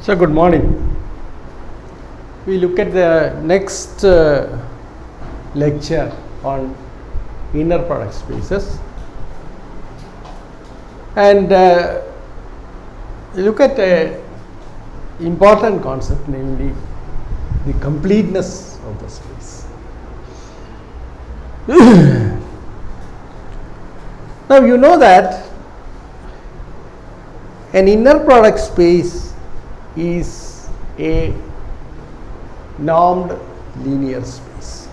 So, good morning. We look at the next lecture on inner product spaces, and look at a important concept, namely the completeness of the space. Now you know that an inner product space is a normed linear space,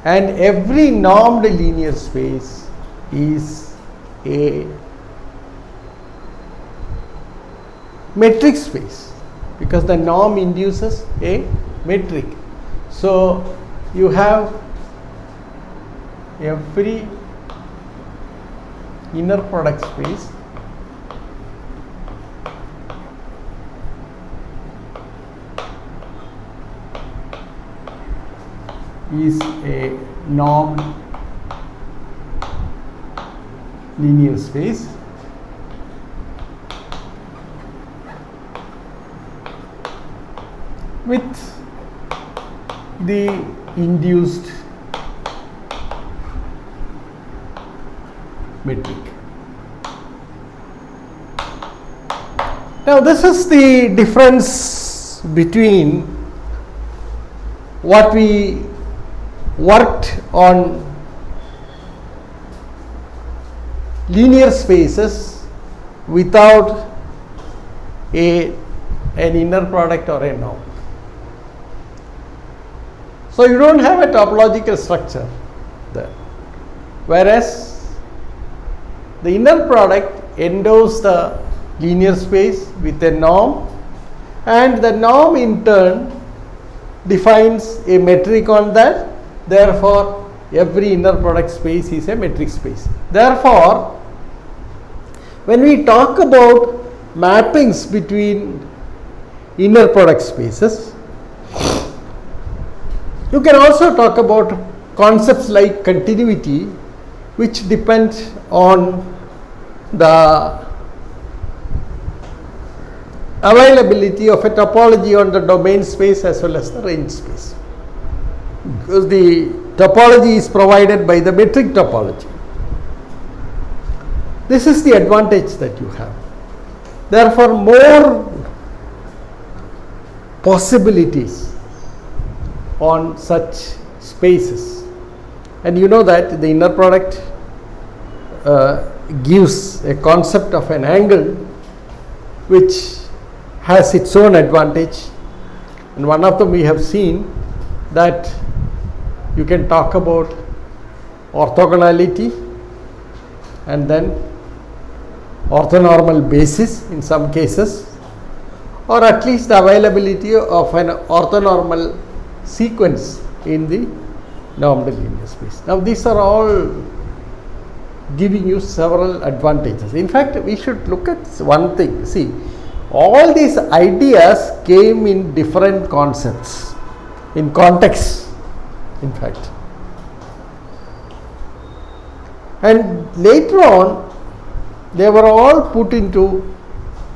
and every normed linear space is a metric space, because the norm induces a metric. So you have every inner product space is a normed linear space with the induced metric. Now this is the difference between what we worked on linear spaces without an inner product or a norm. So you don't have a topological structure there, whereas the inner product endows the linear space with a norm, and the norm in turn defines a metric on that. Therefore every inner product space is a metric space. Therefore when we talk about mappings between inner product spaces, you can also talk about concepts like continuity, which depend on the availability of a topology on the domain space as well as the range space, because the topology is provided by the metric topology. This is the advantage that you have. Therefore more possibilities on such spaces, and you know that the inner product gives a concept of an angle which has its own advantage, and one of them we have seen that you can talk about orthogonality and then orthonormal basis in some cases, or at least the availability of an orthonormal sequence in the normed linear space. Now these are all giving you several advantages. In fact, we should look at one thing. See, all these ideas came in different concepts, in context, in fact, and later on they were all put into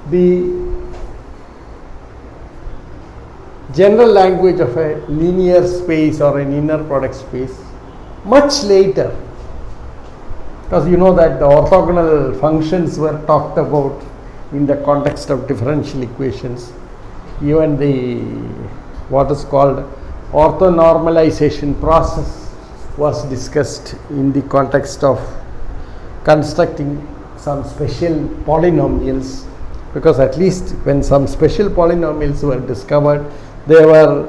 the general language of a linear space or an inner product space much later, because you know that the orthogonal functions were talked about in the context of differential equations. Even the what is called orthonormalization process was discussed in the context of constructing some special polynomials, because at least when some special polynomials were discovered, they were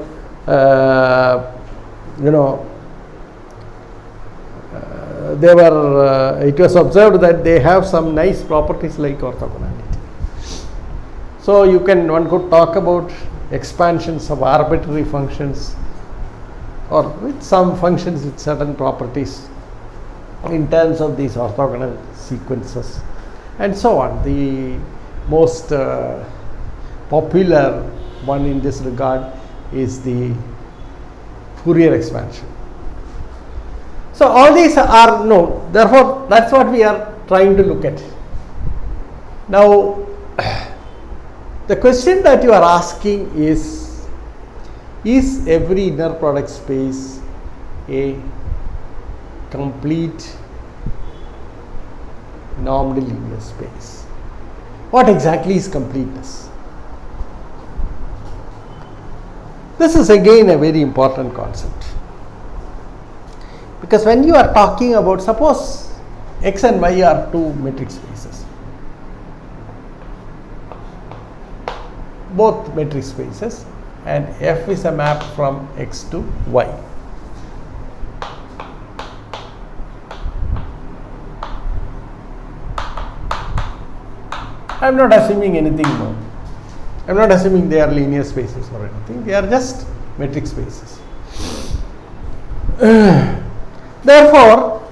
it was observed that they have some nice properties like orthogonality. So one could talk about expansions of arbitrary functions, or with some functions with certain properties in terms of these orthogonal sequences and so on. The most popular one in this regard is the Fourier expansion. So all these are known, therefore that is what we are trying to look at. Now The question that you are asking is every inner product space a complete normally linear space? What exactly is completeness? This is again a very important concept, because when you are talking about, suppose X and Y are two metric spaces, both metric spaces, and F is a map from X to Y. I am not assuming anything more. I am not assuming they are linear spaces or anything. They are just metric spaces. Therefore,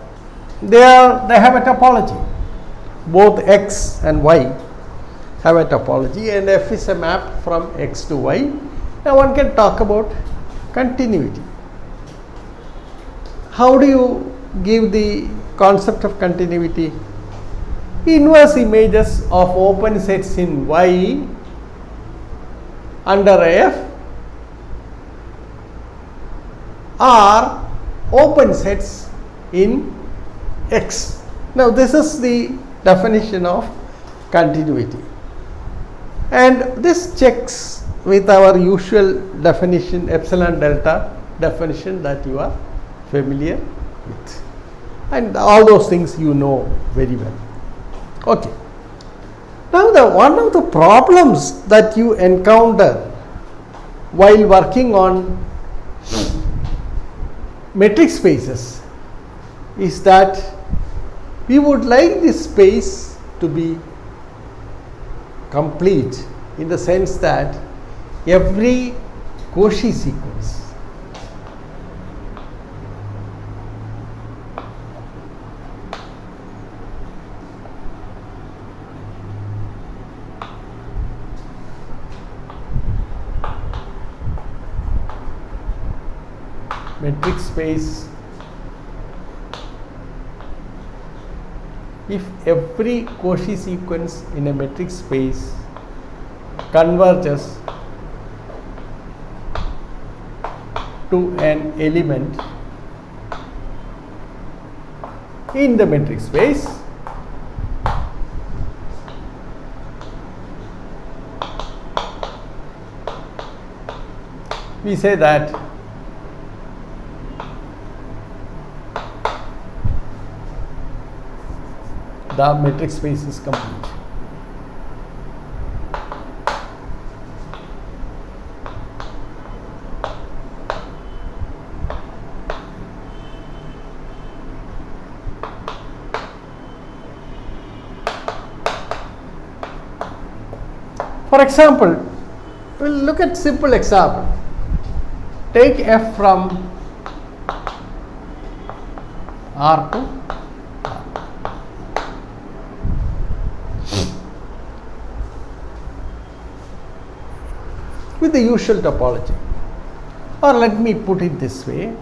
they have a topology. Both X and Y have a topology, and F is a map from X to Y. Now one can talk about continuity. How do you give the concept of continuity? Inverse images of open sets in Y under F are open sets in X. Now this is the definition of continuity, and this checks with our usual definition, epsilon delta definition, that you are familiar with, and all those things you know very well. Okay. Now one of the problems that you encounter while working on metric spaces is that we would like this space to be complete, in the sense that every Cauchy sequence metric space, if every Cauchy sequence in a metric space converges to an element in the metric space, we say that the metric space is complete. For example, we will look at simple example. Take F from R to with the usual topology, or let me put it this way.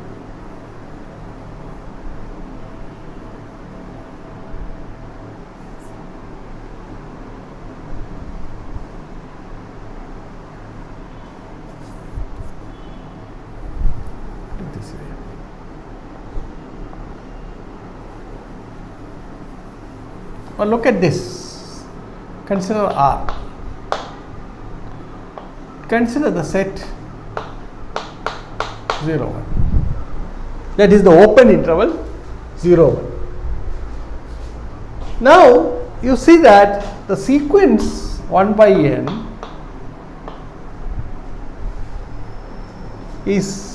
Or look at this. Consider R. Consider the set 0, 1. That is the open interval 0, 1. Now you see that the sequence 1 by n is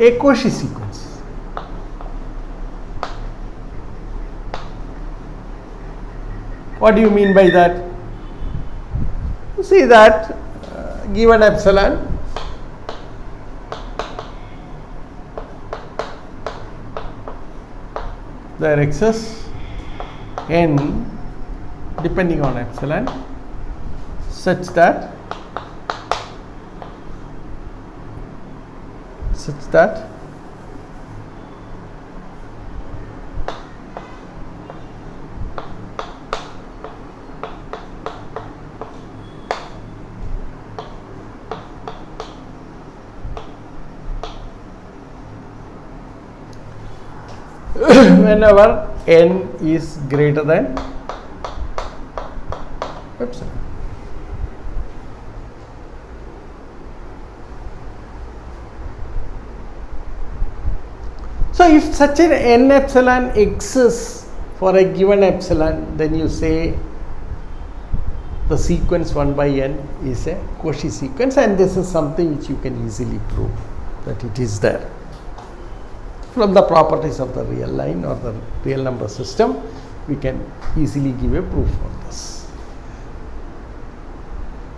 a Cauchy sequence. What do you mean by that? You see that given epsilon, there exists n depending on epsilon such that whenever n is greater than epsilon. So if such an n epsilon exists for a given epsilon, then you say the sequence 1 by n is a Cauchy sequence, and this is something which you can easily prove that it is there from the properties of the real line or the real number system. We can easily give a proof for this.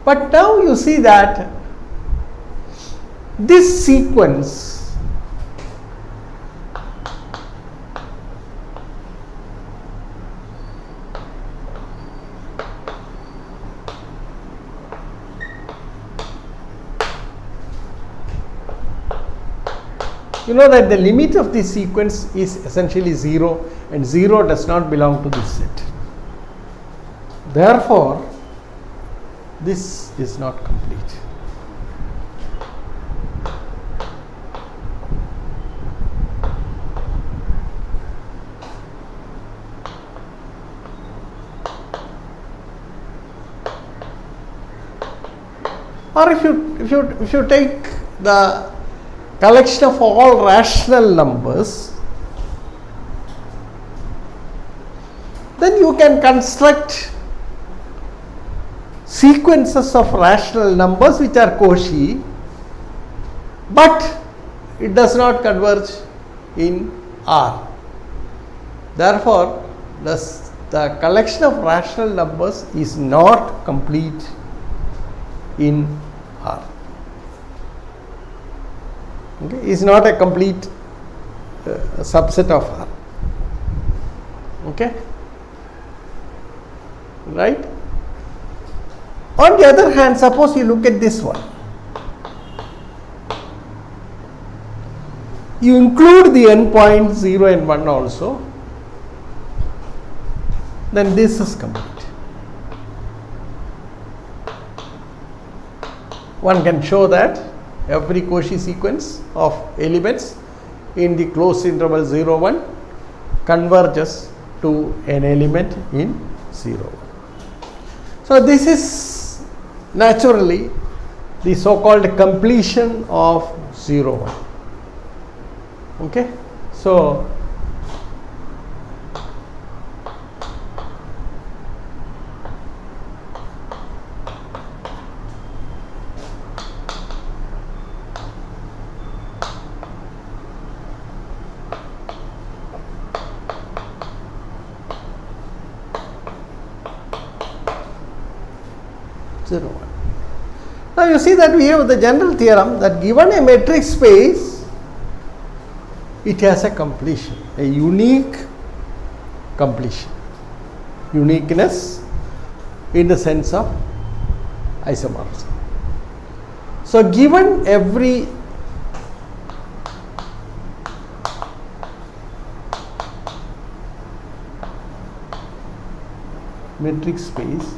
But now you see that this sequence you know that the limit of this sequence is essentially 0, and 0 does not belong to this set. Therefore, this is not complete. Or if you take the collection of all rational numbers, then you can construct sequences of rational numbers which are Cauchy, but it does not converge in R. Therefore, the collection of rational numbers is not complete in R. Okay, is not a complete subset of R. Okay, right? On the other hand, suppose you look at this one. You include the endpoints 0 and 1 also, then this is complete. One can show that every Cauchy sequence of elements in the closed interval 0, 1 converges to an element in 0, 1. So this is naturally the so-called completion of 0, 1. Okay, so now you see that we have the general theorem that given a metric space, it has a completion, a unique completion, uniqueness in the sense of isomorphism. So given every metric space,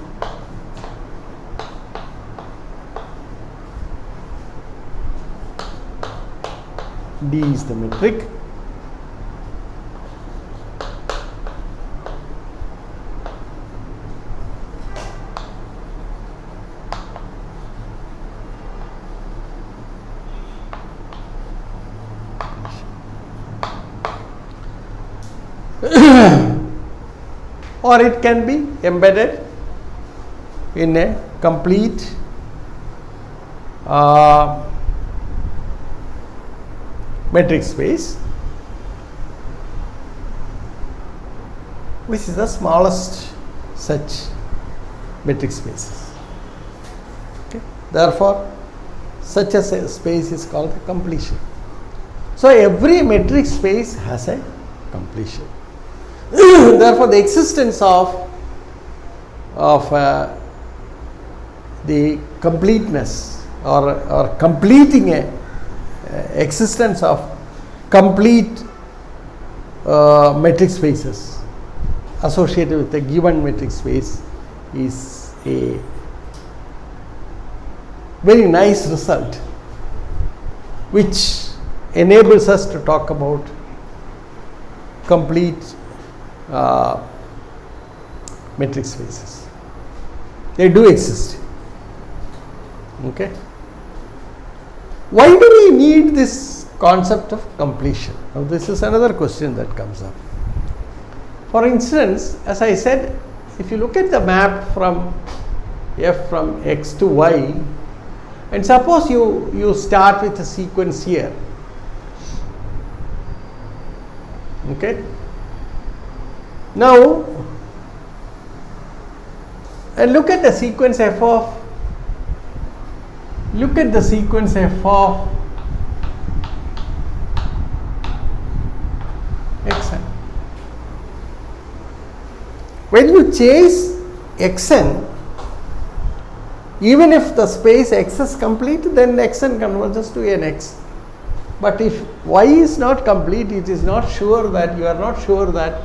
D is the metric, or it can be embedded in a complete metric space, which is the smallest such metric spaces. Okay. Therefore, such a space is called a completion. So every metric space has a completion. Therefore, the existence of the completeness or completing a existence of complete metric spaces associated with a given metric space is a very nice result, which enables us to talk about complete metric spaces. They do exist. Okay. Why do we need this concept of completion? Now, this is another question that comes up. For instance, as I said, if you look at the map from f from x to y, and suppose you start with a sequence here. Okay. Now, and look at the sequence f of xn. When you chase xn, even if the space x is complete, then xn converges to an x. But if y is not complete, it is not sure that you are not sure that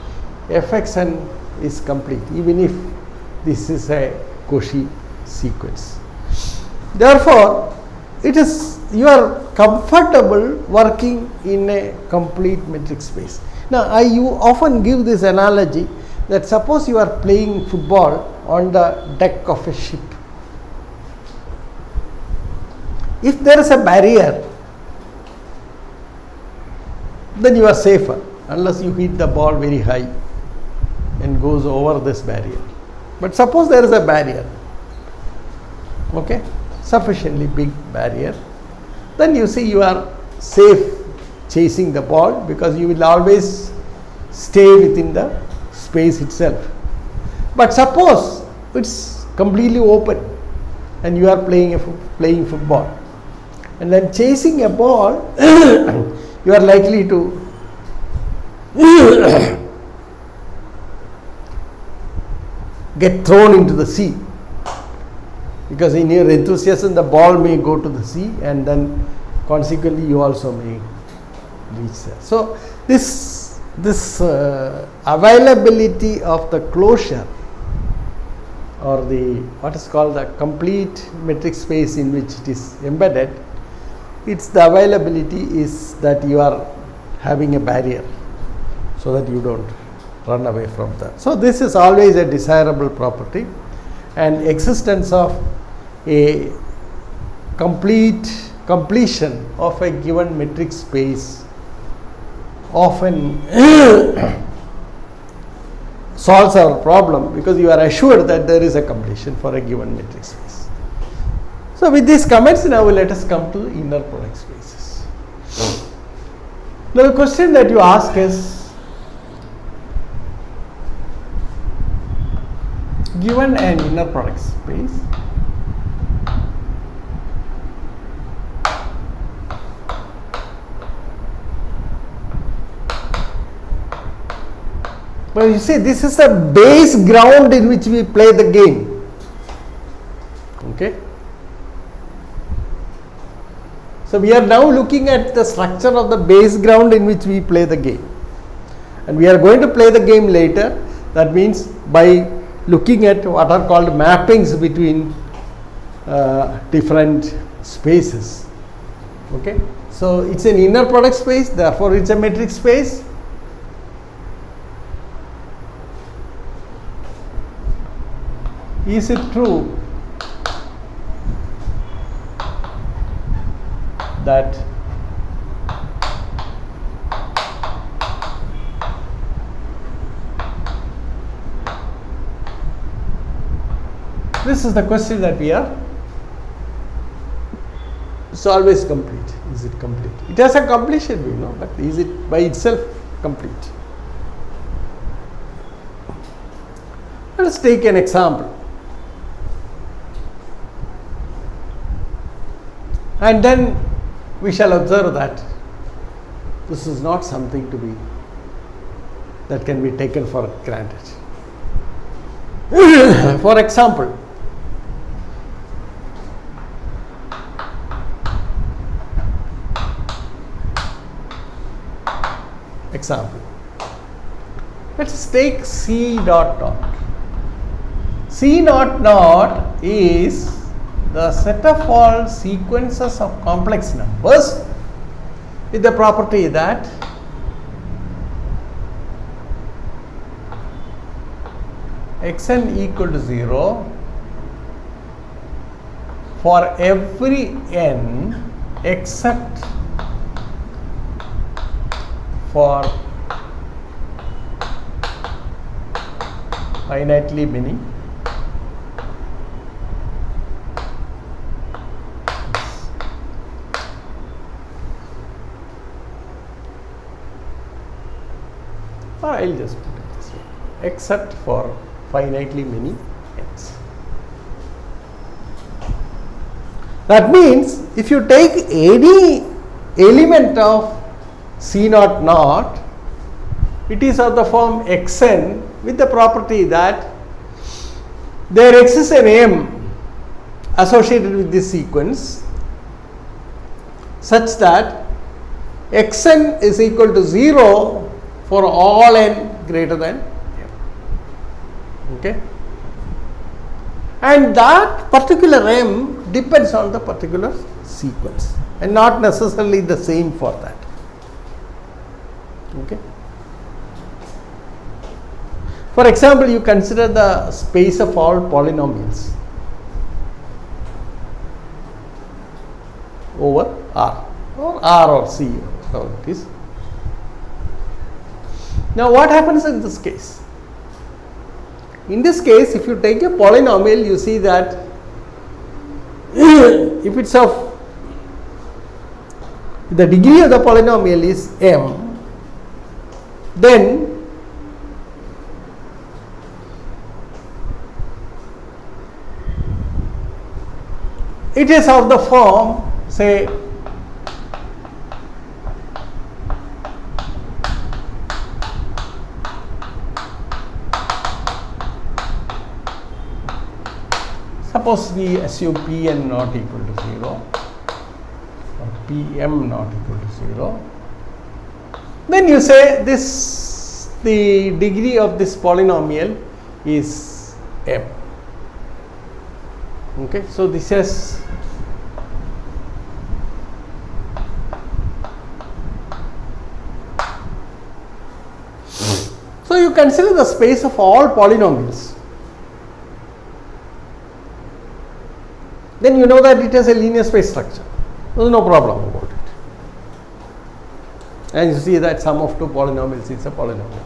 fxn is complete, even if this is a Cauchy sequence. Therefore, it is you are comfortable working in a complete metric space. Now, you often give this analogy that suppose you are playing football on the deck of a ship. If there is a barrier, then you are safer unless you hit the ball very high and goes over this barrier. But suppose there is a barrier, okay, sufficiently big barrier, then you see you are safe chasing the ball because you will always stay within the space itself. But suppose it's completely open and you are playing football, and then chasing a ball, you are likely to get thrown into the sea, because in your enthusiasm the ball may go to the sea and then consequently you also may reach there. So, this availability of the closure, or the what is called the complete metric space in which it is embedded, it's the availability is that you are having a barrier so that you don't run away from that. So, this is always a desirable property, and existence of a completion of a given metric space often solves our problem, because you are assured that there is a completion for a given metric space. So, with these comments, now let us come to inner product spaces. Now, the question that you ask is, given an inner product space, but you see, this is a base ground in which we play the game. Okay. So, we are now looking at the structure of the base ground in which we play the game, and we are going to play the game later. That means by looking at what are called mappings between different spaces. Okay. So, it is an inner product space, therefore, it is a metric space. Is it true that this is the question that we are, it's always complete. Is it complete? It has a completion, we know, but is it by itself complete? Let us take an example, and then we shall observe that this is not something to be that can be taken for granted. For example, let us take C dot dot. C dot dot is the set of all sequences of complex numbers with the property that xn equal to 0 for every n except for finitely many or I will just put it this way, except for finitely many n's. That means if you take any element of C naught naught, it is of the form xn with the property that there exists an m associated with this sequence such that xn is equal to 0 for all n greater than m. Okay? And that particular m depends on the particular sequence and not necessarily the same for that. Okay? For example, you consider the space of all polynomials over R or C, whatever it is. Now, what happens in this case? In this case, if you take a polynomial, you see that if it's of the degree of the polynomial is m, then it is of the form, say, suppose we assume Pn not equal to 0 or Pm not equal to 0, then you say this, the degree of this polynomial is m. Okay, so this is so you consider the space of all polynomials, then you know that it has a linear space structure. There is no problem about it. And you see that sum of two polynomials is a polynomial.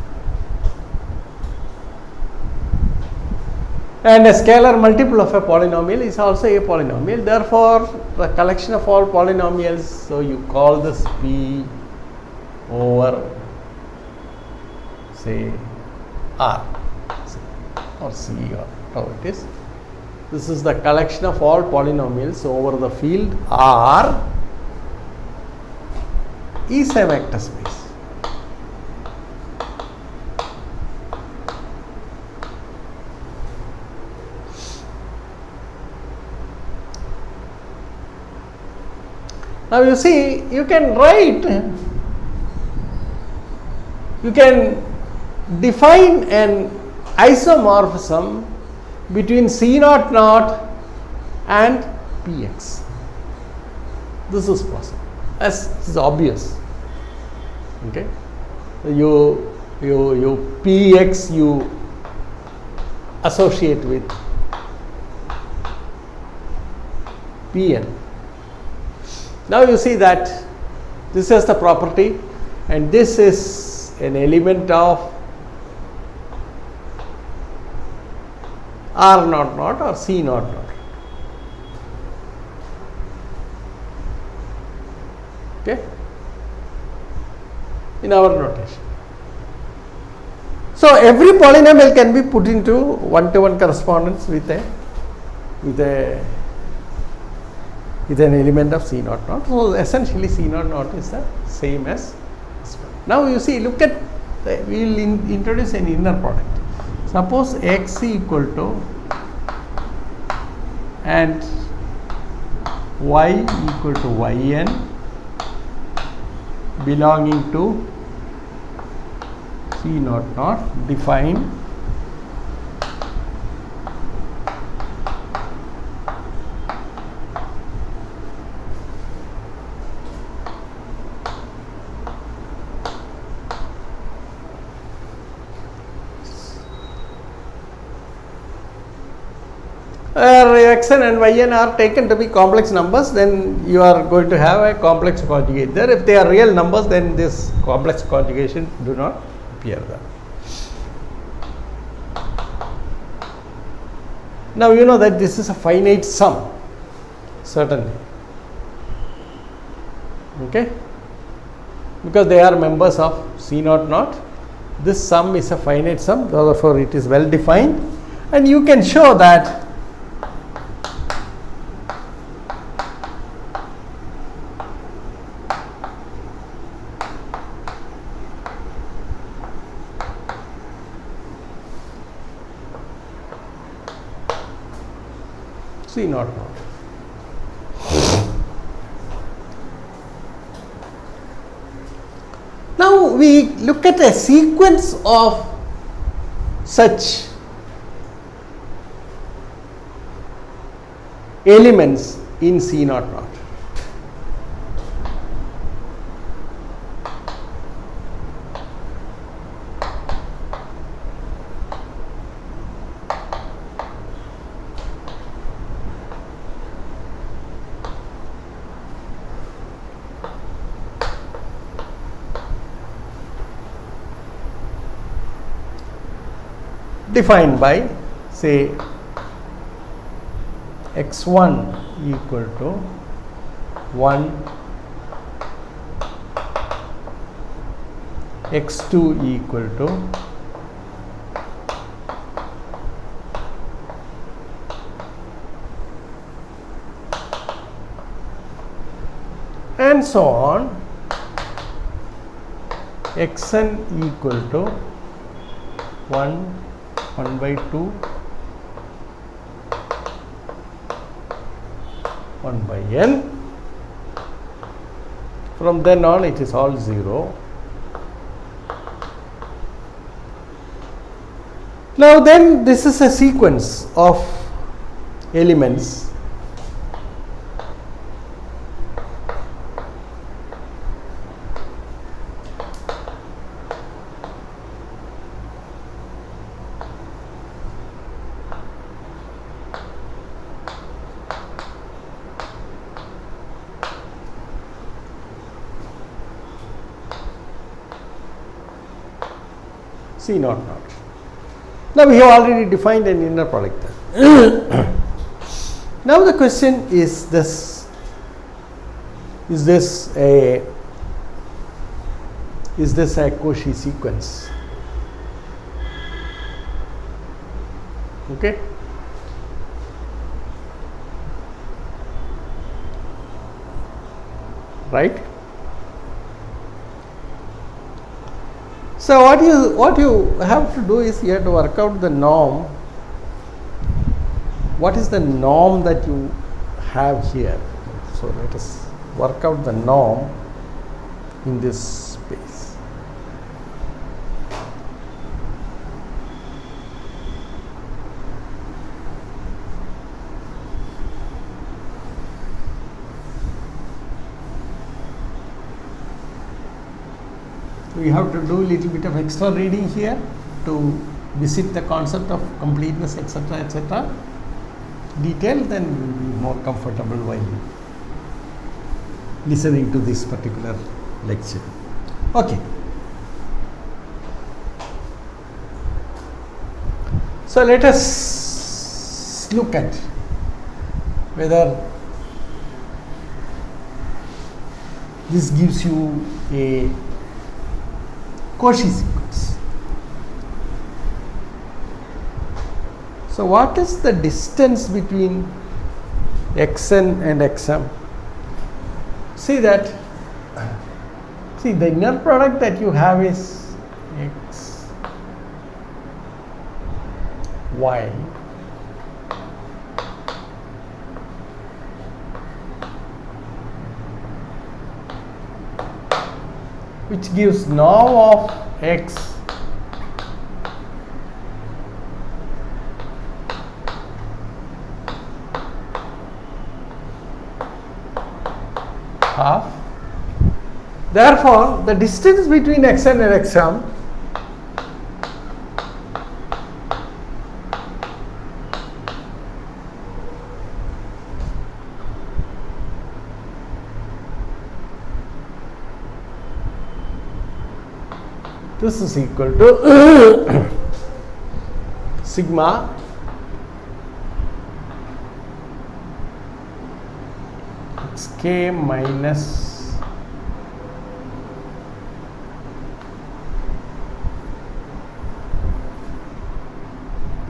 And a scalar multiple of a polynomial is also a polynomial. Therefore, the collection of all polynomials, so you call this P over, say, R or C or how it is. This is the collection of all polynomials over the field R is a vector space. Now you see, you can write, you can define an isomorphism between C naught naught and Px. This is possible, as it is obvious. Okay, you Px you associate with Pn. Now you see that this is the property, and this is an element of R naught naught or C naught naught. Okay, in our notation. So every polynomial can be put into one-to-one correspondence with an element of C naught naught. So essentially C naught naught is the same as this one. Now you see, look at, we will introduce an inner product. Suppose x equal to and y equal to yn belonging to C naught naught, define xn and yn are taken to be complex numbers, then you are going to have a complex conjugate there. If they are real numbers, then this complex conjugation do not appear there. Now you know that this is a finite sum, certainly, okay, because they are members of C0 This sum is a finite sum, therefore it is well defined, and you can show that C0. Now we look at a sequence of such elements in C0. Defined by, say, x1 equal to 1, x2 equal to and so on, xn equal to 1 by 2, 1 by n. From then on it is all 0. Now then this is a sequence of elements C0. Now we have already defined an inner product there. Now the question is this: is this a Cauchy sequence? Okay. Right. So what you have to do is you have to work out the norm. What is the norm that you have here? So let us work out the norm in this space. We have to do a little bit of extra reading here to visit the concept of completeness, etc., etc. Detail, then you will be more comfortable while listening to this particular lecture. Okay. So let us look at whether this gives you a Cauchy sequence. So what is the distance between xn and xm? See that, the inner product that you have is x, y, which gives norm of x half. Therefore, the distance between xn and xm this is equal to sigma k minus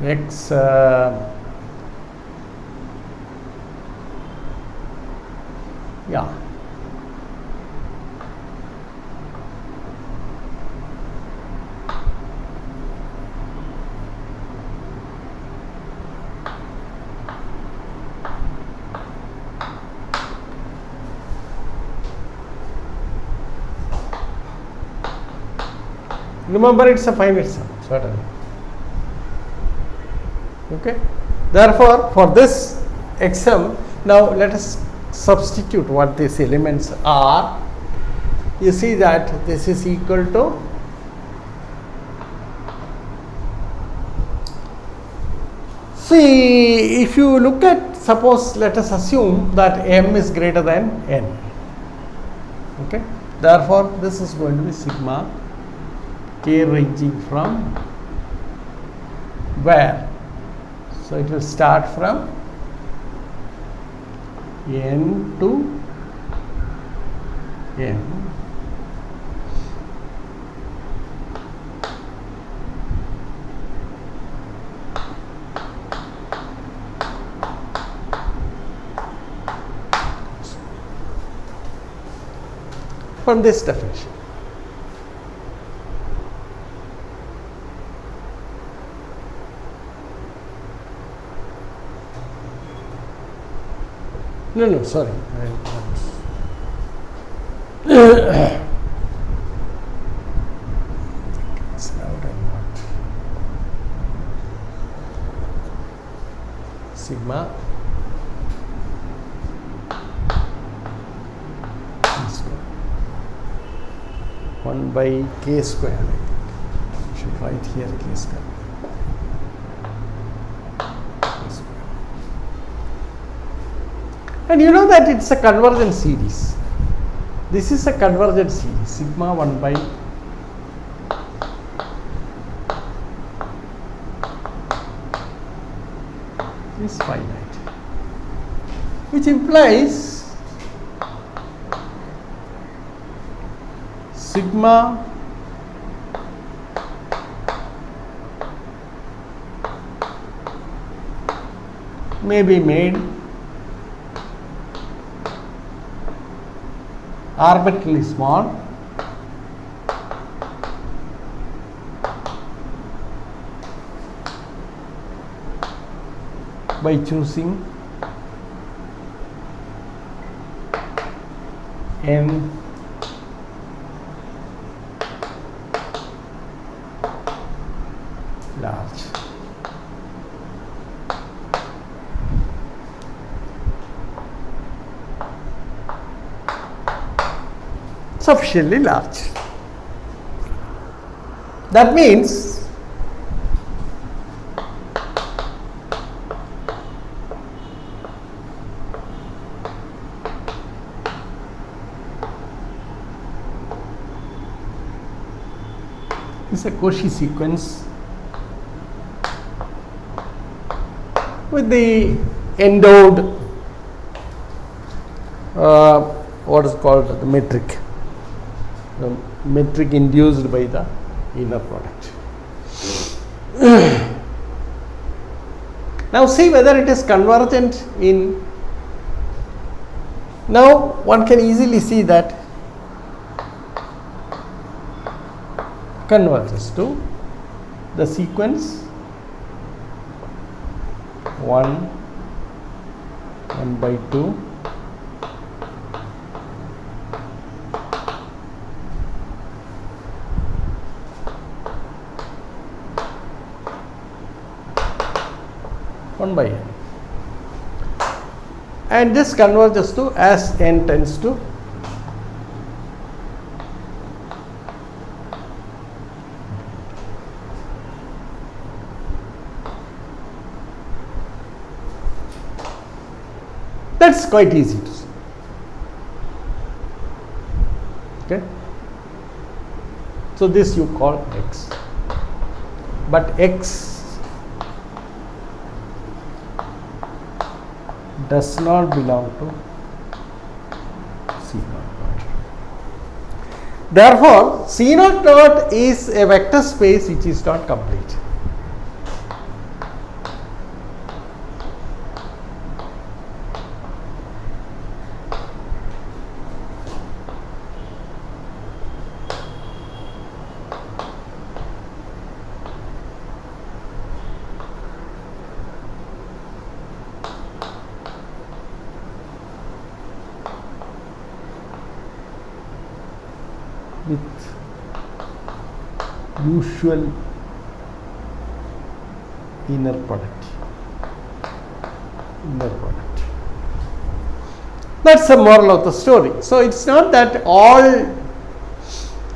x yeah. Remember, it's a finite sum, certainly. Okay. Therefore, for this xm, now let us substitute what these elements are. You see that this is equal to see, if you look at, suppose let us assume that m is greater than n. Okay. Therefore, this is going to be sigma k ranging from where? So it will start from n to n. From this definition. No, sorry. It's out and not. Sigma 1 by k square, I think. I should write here k square. And you know that it's a convergent series. This is a convergent series, sigma 1 by is finite, which implies sigma may be made arbitrarily small by choosing n large. Sufficiently large. That means it's a Cauchy sequence with the endowed what is called the metric. The metric induced by the inner product. Now see whether it is convergent in. Now one can easily see that converges to the sequence 1 by 2 1 by n, and this converges to as n tends to that's quite easy to see. Okay. So this you call X. But X does not belong to C naught. Therefore, C naught is a vector space which is not complete. With usual inner product. That's the moral of the story. So it's not that all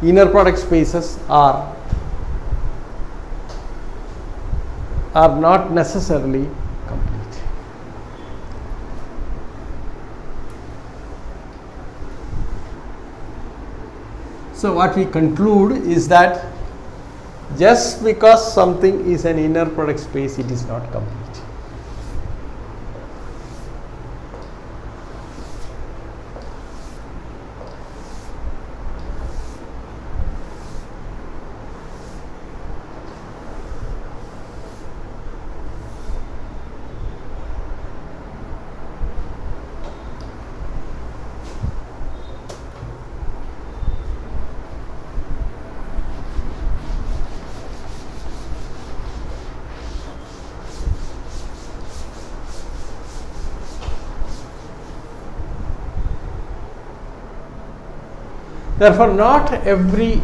inner product spaces are not necessarily complete. So what we conclude is that just because something is an inner product space, it is not complete. Therefore, not every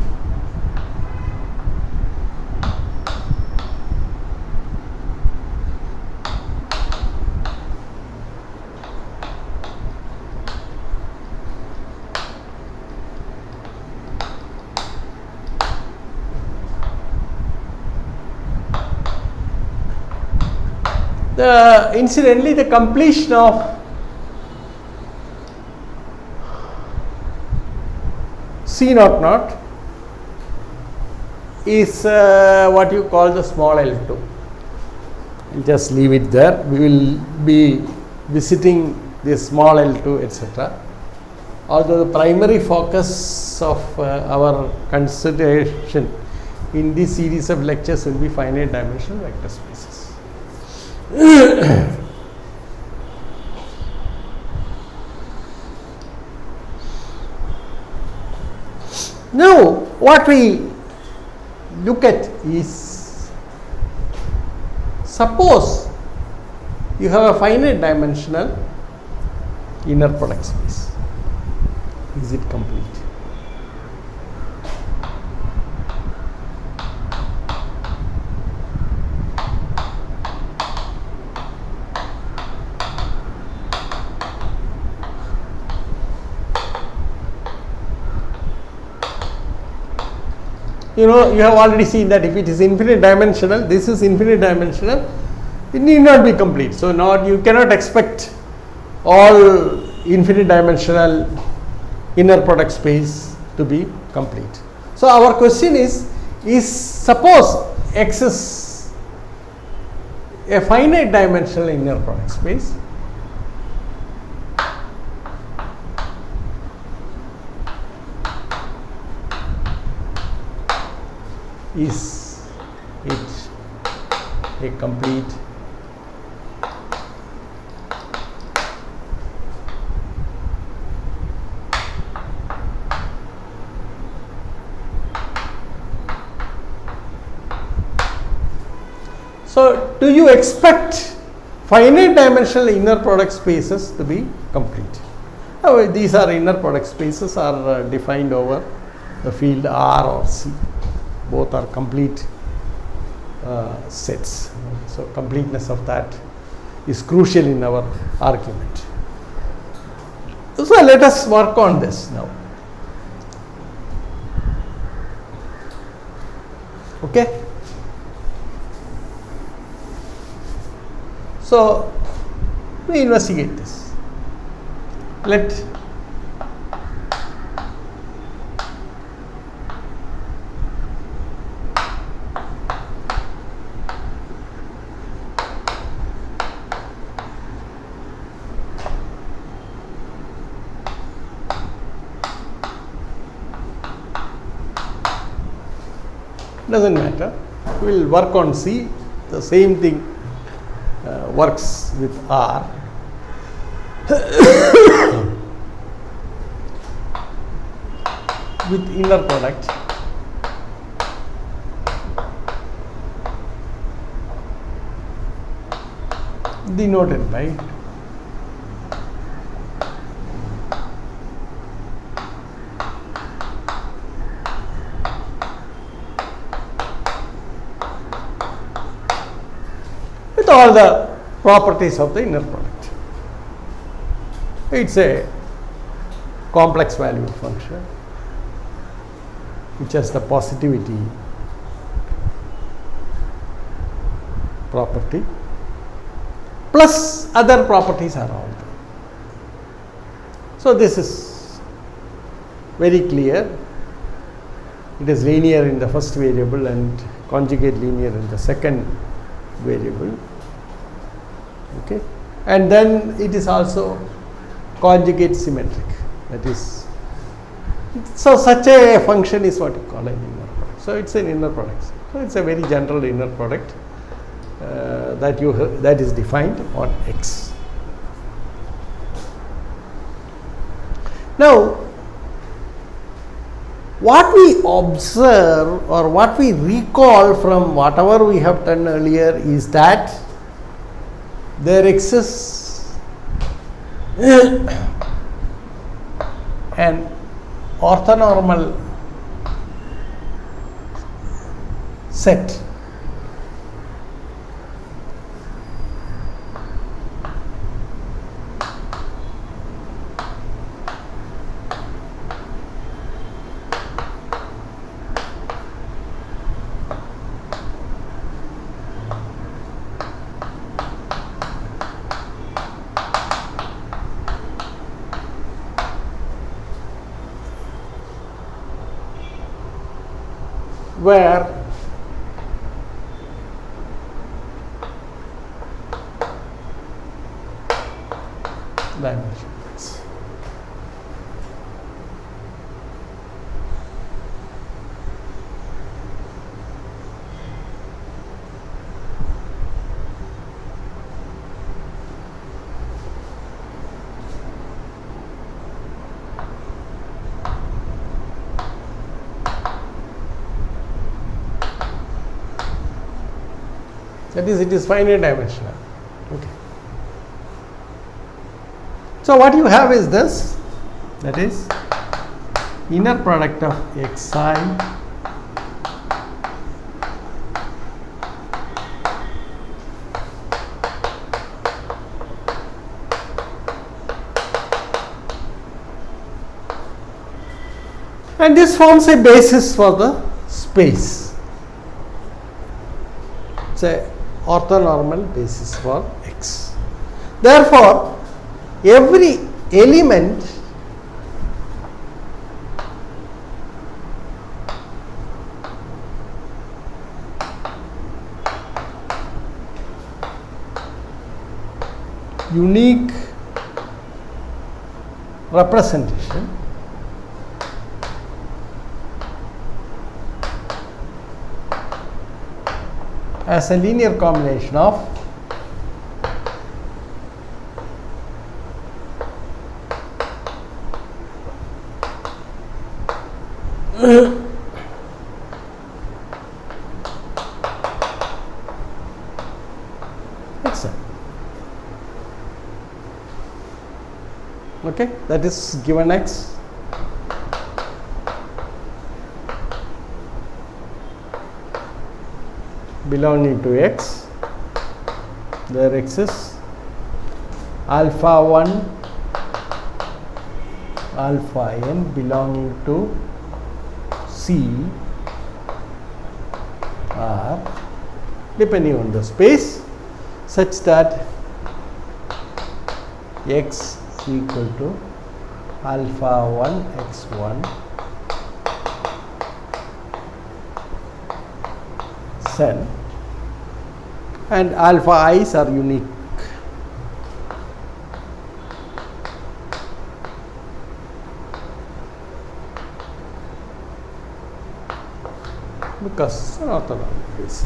incidentally the completion of C naught is what you call the small L2. I'll just leave it there. We will be visiting the small L2, etc. Although the primary focus of our consideration in this series of lectures will be finite dimensional vector spaces. Now, what we look at is, suppose you have a finite dimensional inner product space. Is it complete? You know, you have already seen that if it is infinite dimensional, this is infinite dimensional, it need not be complete. So now you cannot expect all infinite dimensional inner product space to be complete. So our question is suppose X is a finite dimensional inner product space, is it a complete So do you expect finite dimensional inner product spaces to be complete? However, these are inner product spaces are defined over the field R or C. Both are complete sets. So completeness of that is crucial in our argument. So let us work on this now. Okay. So we investigate this. doesn't matter. We will work on C. The same thing works with R. With inner product, denoted by with all the properties of the inner product. It's a complex valued function which has the positivity property plus other properties are all there. So this is very clear. It is linear in the first variable and conjugate linear in the second variable. Okay, and then it is also conjugate symmetric. That is, so such a function is what you call an inner product. So it's an inner product. So it's a very general inner product that is defined on X. Now, what we observe or what we recall from whatever we have done earlier is that there exists an orthonormal set where dimensions that is, it is finite dimensional. Okay. So what you have is this, that is inner product of xi and this forms a basis for the space. It's a orthonormal basis for X. Therefore, every element unique representation as a linear combination of xi. Okay, that is given X. Belonging to X, there exists alpha 1, alpha n belonging to C R depending on the space such that X equal to alpha 1 x1 cell and alpha i's are unique. because an orthogonal base.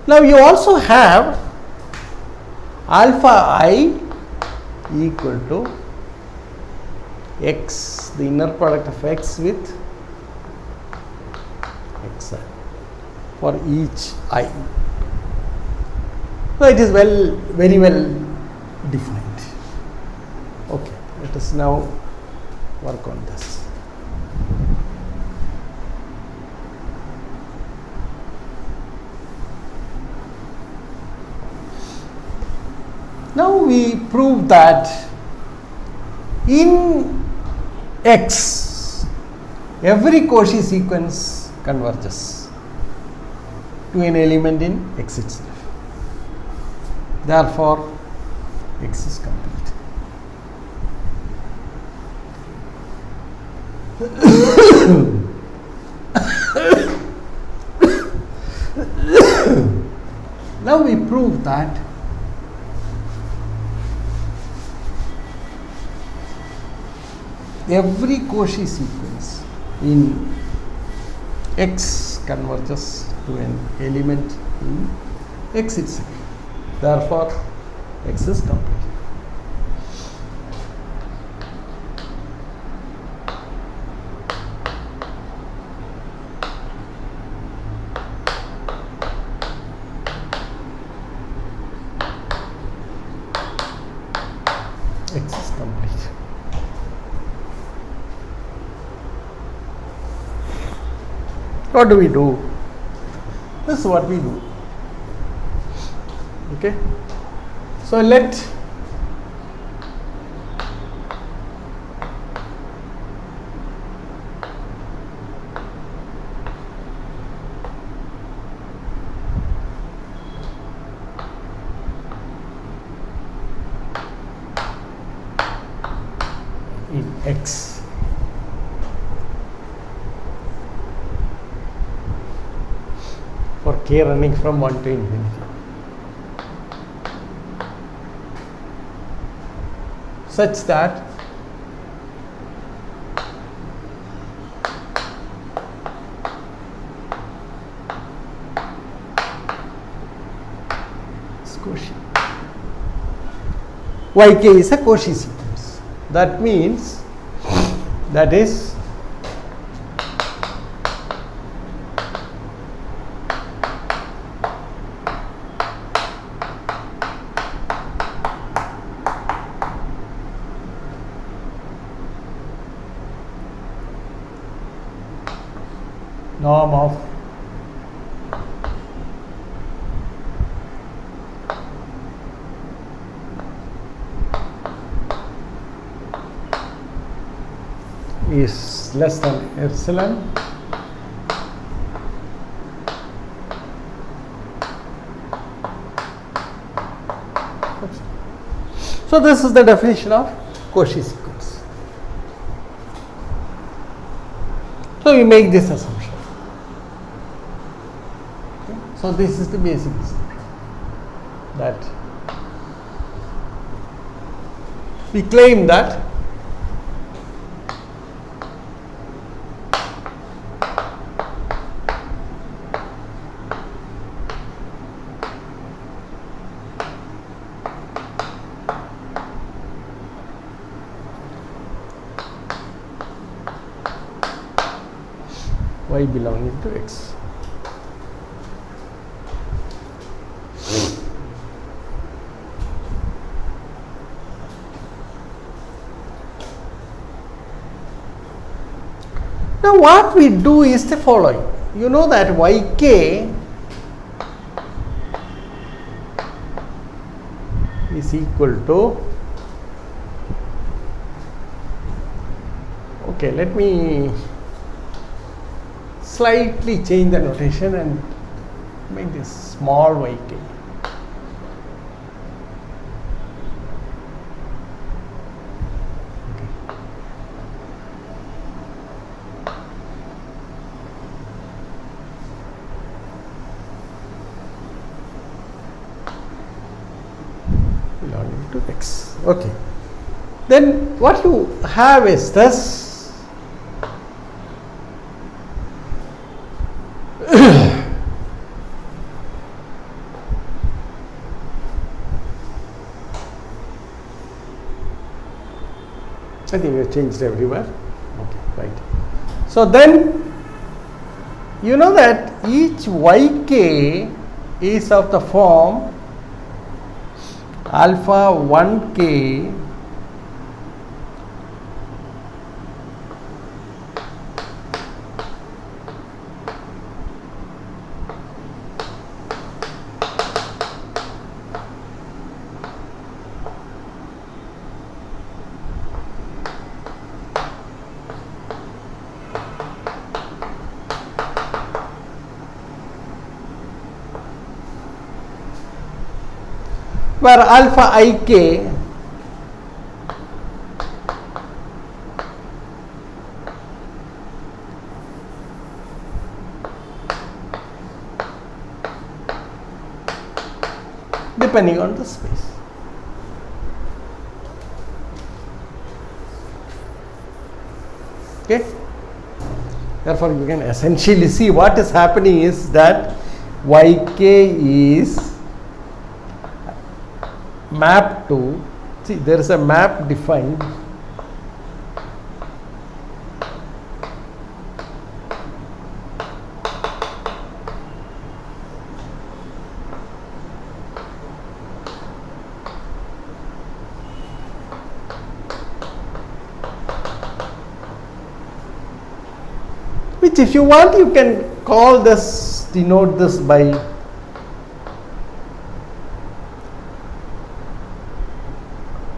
Now you also have alpha I equal to x, the inner product of x with xi for each I. So it is very well defined. Okay, let us now work on this. Now we prove that in X, every Cauchy sequence converges to an element in X itself. Therefore, X is complete. Now we prove that every Cauchy sequence in X converges to an element in X itself. Therefore, X is complete. X is complete. What do we do? This is what we do. Okay. So let in X for k running from 1 to infinity, such that Cauchy. Yk is a Cauchy sequence. That means that is norm of is less than epsilon so this is the definition of Cauchy sequence. So we make this assumption. Okay. So this is the basic assumption that we claim that y belonging to X. Now what we do is the following. You know that Yk is equal to, okay, let me slightly change the notation and make this small yk. Belonging to X. Okay. Then what you have is this I think we have changed everywhere. Okay, right. So then you know that each yk is of the form alpha 1k where alpha ik depending on the space. Okay. Therefore, you can essentially see what is happening is that yk is map to, see there is a map defined which, if you want, you can call this, denote this by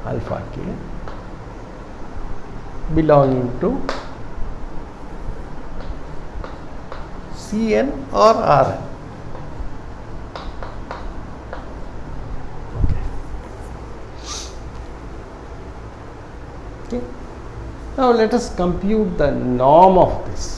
alpha k belonging to Cn or Rn. Okay. Now let us compute the norm of this.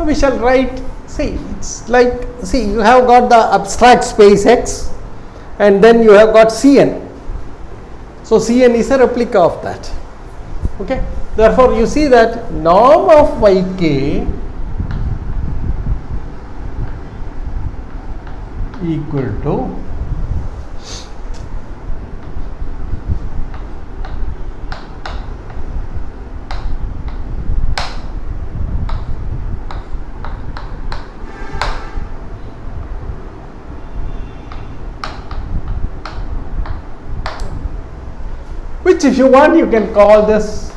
We shall write, see, it's like, see, you have got the abstract space X and then you have got Cn. So Cn is a replica of that. Okay. Therefore, you see that norm of yk equal to which, if you want, you can call this,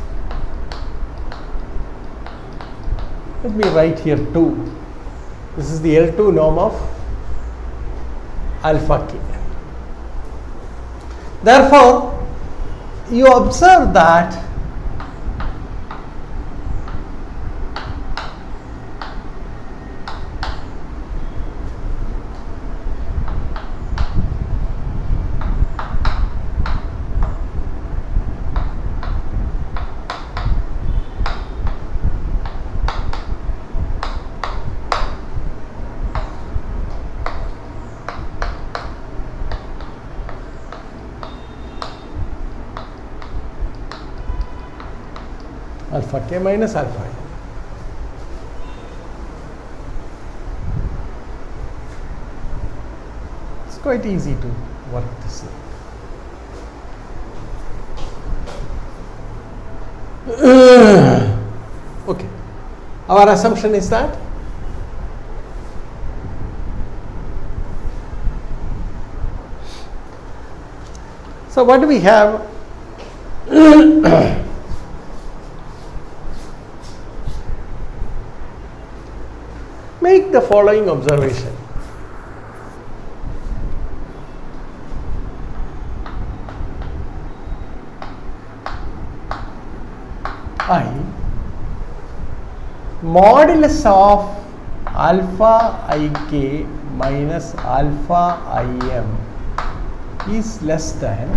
let me write here 2. This is the L2 norm of alpha k. Therefore, you observe that alpha k minus alpha n. It's quite easy to work this out. Okay. Our assumption is that so what do we have? Make the following observation. I modulus of alpha ik minus alpha im is less than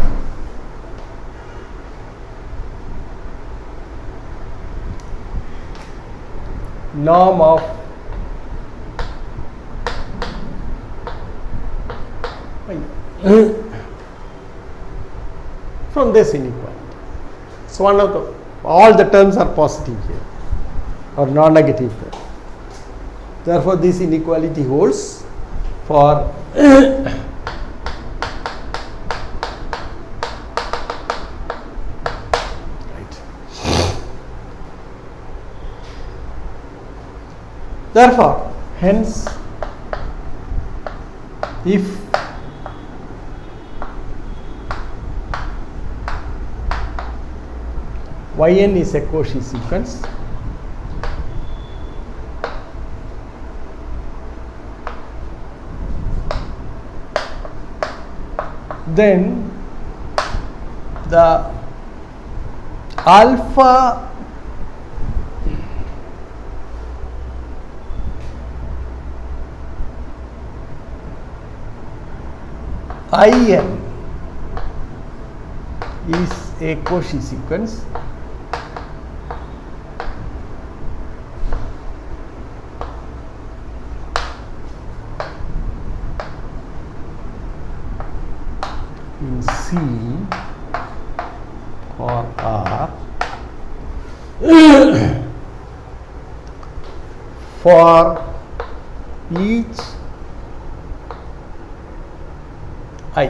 norm of from this inequality. So one of the all the terms are positive here or non-negative term. Therefore, this inequality holds for right. Therefore, hence, if yn is a Cauchy sequence, then the alpha in is a Cauchy sequence in C or R for each I,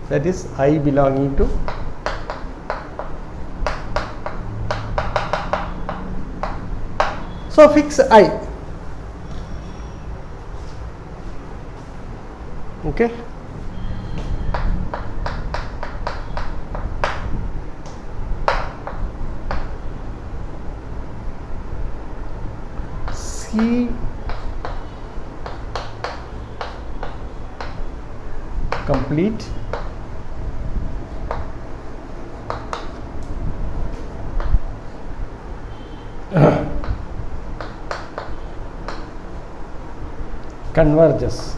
that is I belonging to so fix I, okay. C complete converges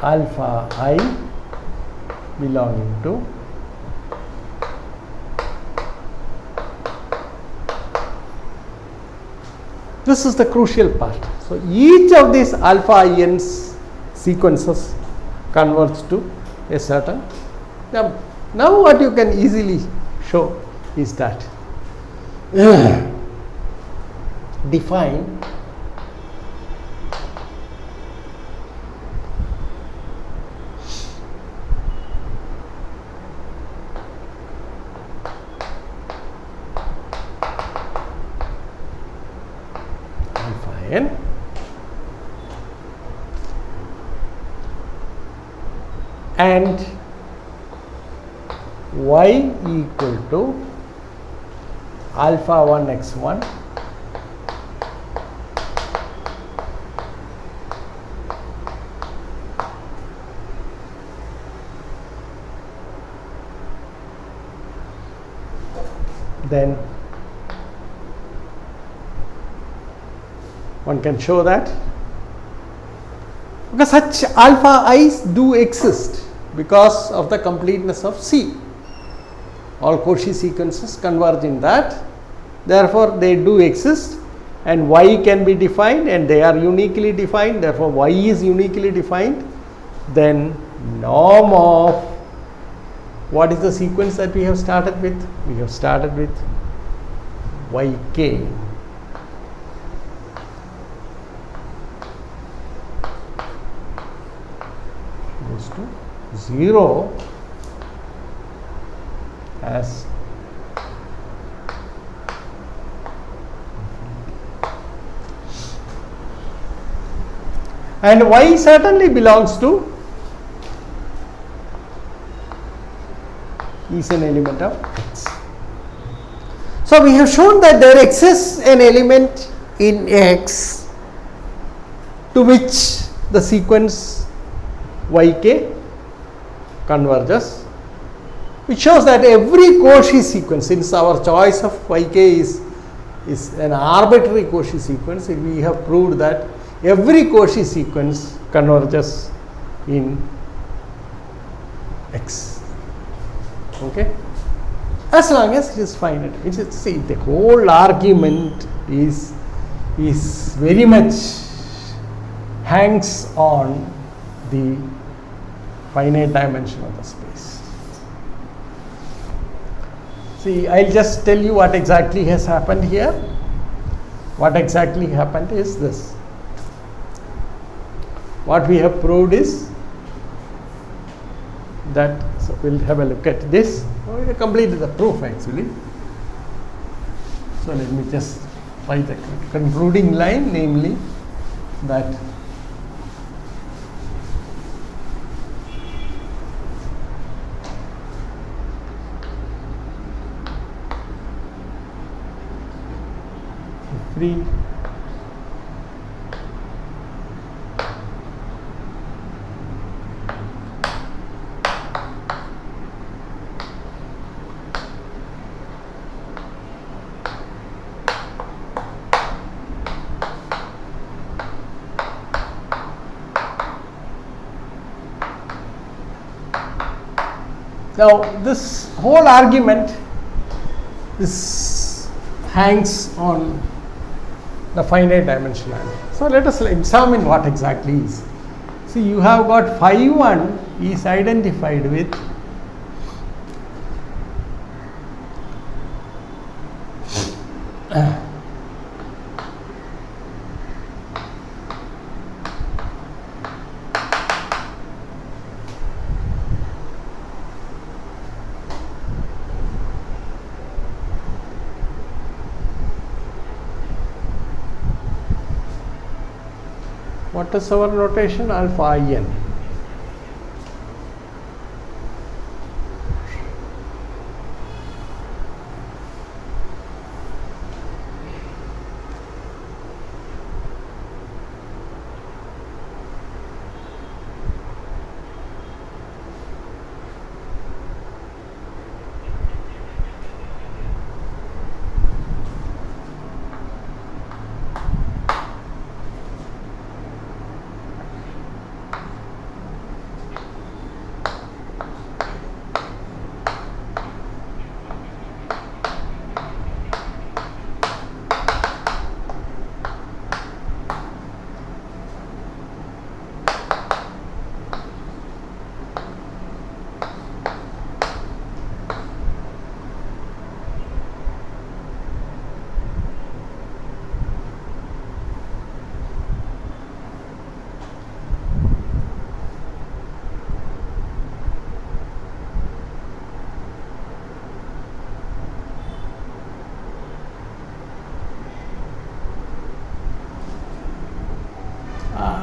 alpha I belonging to this is the crucial part. So, each of these alpha in's sequences converge to a certain. Now what you can easily show is that define n and y equal to alpha 1 x1 then one can show that because such alpha i's do exist because of the completeness of C. All Cauchy sequences converge in that, therefore they do exist, and y can be defined and they are uniquely defined, therefore y is uniquely defined. Then norm of what is the sequence that we have started with? We have started with yk goes to 0 as and y certainly belongs to is an element of X. So, we have shown that there exists an element in X to which the sequence yk converges which shows that every Cauchy sequence, since our choice of yk is an arbitrary Cauchy sequence, we have proved that every Cauchy sequence converges in X. Okay? As long as it is finite. See, the whole argument is very much hangs on the finite dimension of the space. See, I'll just tell you what exactly has happened here. What exactly happened is this. What we have proved is that, so we'll have a look at this. We have completed the proof actually. So let me just write the concluding line, namely that free now this whole argument hangs on the finite dimensionality. So let us examine what exactly is. See, you have got phi 1 is identified with what is our notation? Alpha n.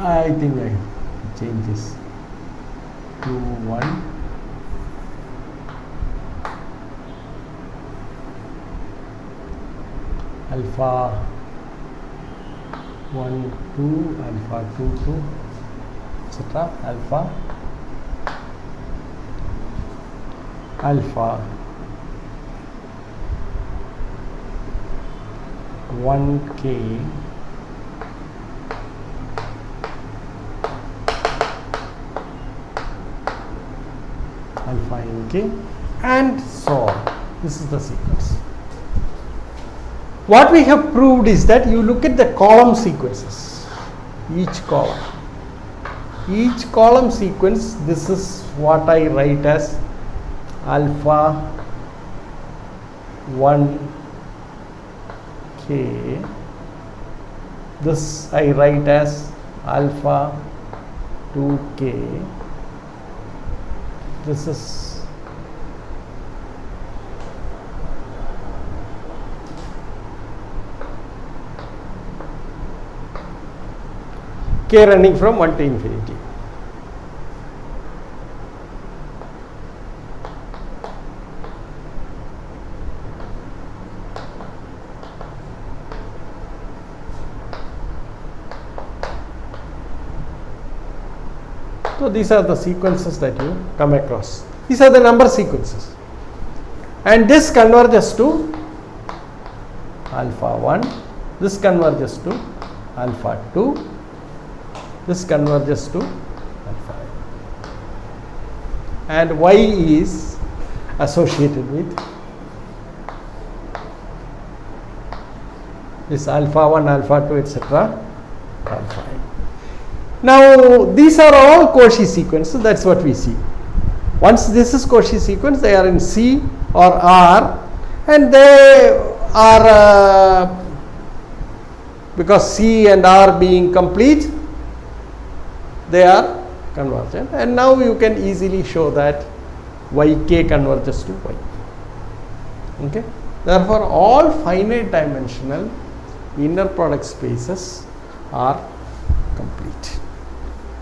I think I change this to 1. Alpha 1 2 alpha 2 2 etc. alpha 1k alpha nk and so on. This is the sequence. What we have proved is that you look at the column sequences, each column sequence, this is what I write as alpha 1k, this I write as alpha 2k, this is k running from 1 to infinity. So these are the sequences that you come across. These are the number sequences. and this converges to alpha 1, this converges to alpha 2, this converges to alpha n, and y is associated with this alpha 1, alpha 2, etc. alpha n. Now these are all Cauchy sequences, that is what we see. Once this is Cauchy sequence, they are in C or R, and they are because C and R being complete, they are convergent, and now you can easily show that yk converges to y. Okay. Therefore, all finite dimensional inner product spaces are complete,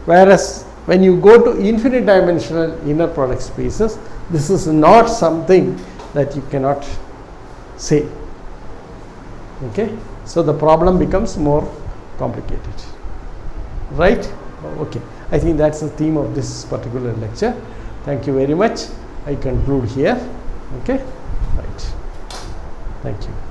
whereas when you go to infinite dimensional inner product spaces, this is not something that you cannot say. Okay. So the problem becomes more complicated, right? Okay, I think that's the theme of this particular lecture. Thank you very much. I conclude here. Okay, right. Thank you.